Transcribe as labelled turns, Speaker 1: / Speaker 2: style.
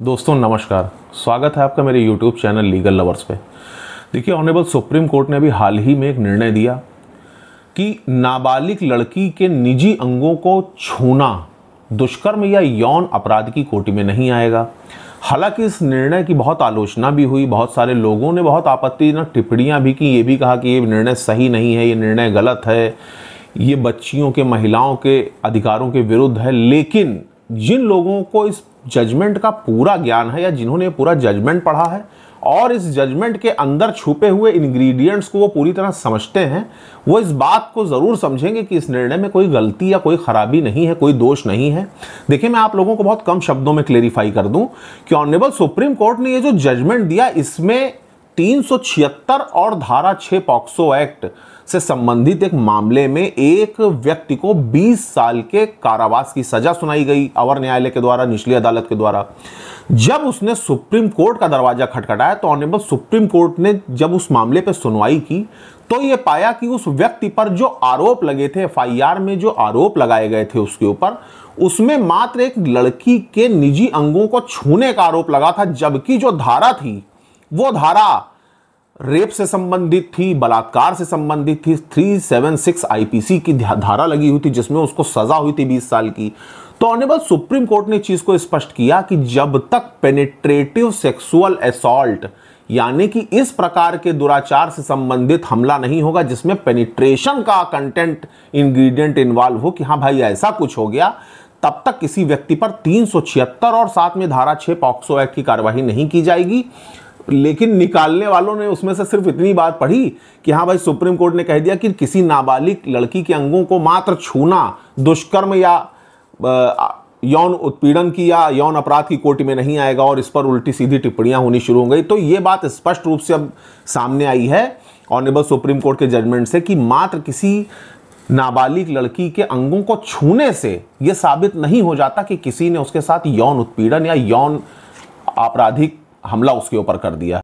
Speaker 1: दोस्तों नमस्कार, स्वागत है आपका मेरे YouTube चैनल लीगल लवर्स पे। देखिए, ऑनरेबल सुप्रीम कोर्ट ने अभी हाल ही में एक निर्णय दिया कि नाबालिग लड़की के निजी अंगों को छूना दुष्कर्म या यौन अपराध की कोटि में नहीं आएगा। हालांकि इस निर्णय की बहुत आलोचना भी हुई, बहुत सारे लोगों ने बहुत आपत्तिजनक टिप्पणियां भी की, ये भी कहा कि ये निर्णय सही नहीं है, ये निर्णय गलत है, ये बच्चियों के महिलाओं के अधिकारों के विरुद्ध है। लेकिन जिन लोगों को इस जजमेंट का पूरा ज्ञान है या जिन्होंने पूरा जजमेंट पढ़ा है और इस जजमेंट के अंदर छुपे हुए इंग्रेडिएंट्स को वो पूरी तरह समझते हैं, वो इस बात को ज़रूर समझेंगे कि इस निर्णय में कोई गलती या कोई खराबी नहीं है, कोई दोष नहीं है। देखिए, मैं आप लोगों को बहुत कम शब्दों में क्लेरिफाई कर दूं कि ऑनरेबल सुप्रीम कोर्ट ने ये जो जजमेंट दिया, इसमें 376 और धारा 6 पॉक्सो एक्ट से संबंधित एक मामले में एक व्यक्ति को 20 साल के कारावास की सजा सुनाई गई अवर न्यायालय के द्वारा, निचली अदालत के द्वारा। जब उसने सुप्रीम कोर्ट का दरवाजा खटखटाया तो ऑनरेबल सुप्रीम कोर्ट ने जब उस मामले पर सुनवाई की तो यह पाया कि उस व्यक्ति पर जो आरोप लगे थे, एफआईआर में जो आरोप लगाए गए थे उसके ऊपर, उसमें मात्र एक लड़की के निजी अंगों को छूने का आरोप लगा था, जबकि जो धारा थी वो धारा रेप से संबंधित थी, बलात्कार से संबंधित थी। 376 आईपीसी की धारा लगी हुई थी जिसमें उसको सजा हुई थी 20 साल की। तो ऑनरेबल सुप्रीम कोर्ट ने चीज को स्पष्ट किया कि जब तक पेनिट्रेटिव सेक्सुअल असॉल्ट यानी कि इस प्रकार के दुराचार से संबंधित हमला नहीं होगा जिसमें पेनिट्रेशन का कंटेंट इंग्रेडिएंट इन्वॉल्व हो कि हाँ भाई ऐसा कुछ हो गया, तब तक किसी व्यक्ति पर 376 और साथ में धारा 6 पॉक्सो एक्ट की कार्यवाही नहीं की जाएगी। लेकिन निकालने वालों ने उसमें से सिर्फ इतनी बात पढ़ी कि हाँ भाई, सुप्रीम कोर्ट ने कह दिया कि किसी नाबालिग लड़की के अंगों को मात्र छूना दुष्कर्म या यौन उत्पीड़न की या यौन अपराध की कोटि में नहीं आएगा और इस पर उल्टी सीधी टिप्पणियां होनी शुरू हो गई। तो ये बात स्पष्ट रूप से अब सामने आई है ऑनरेबल सुप्रीम कोर्ट के जजमेंट से कि मात्र किसी नाबालिग लड़की के अंगों को छूने से यह साबित नहीं हो जाता कि किसी ने उसके साथ यौन उत्पीड़न या यौन आपराधिक हमला उसके ऊपर कर दिया।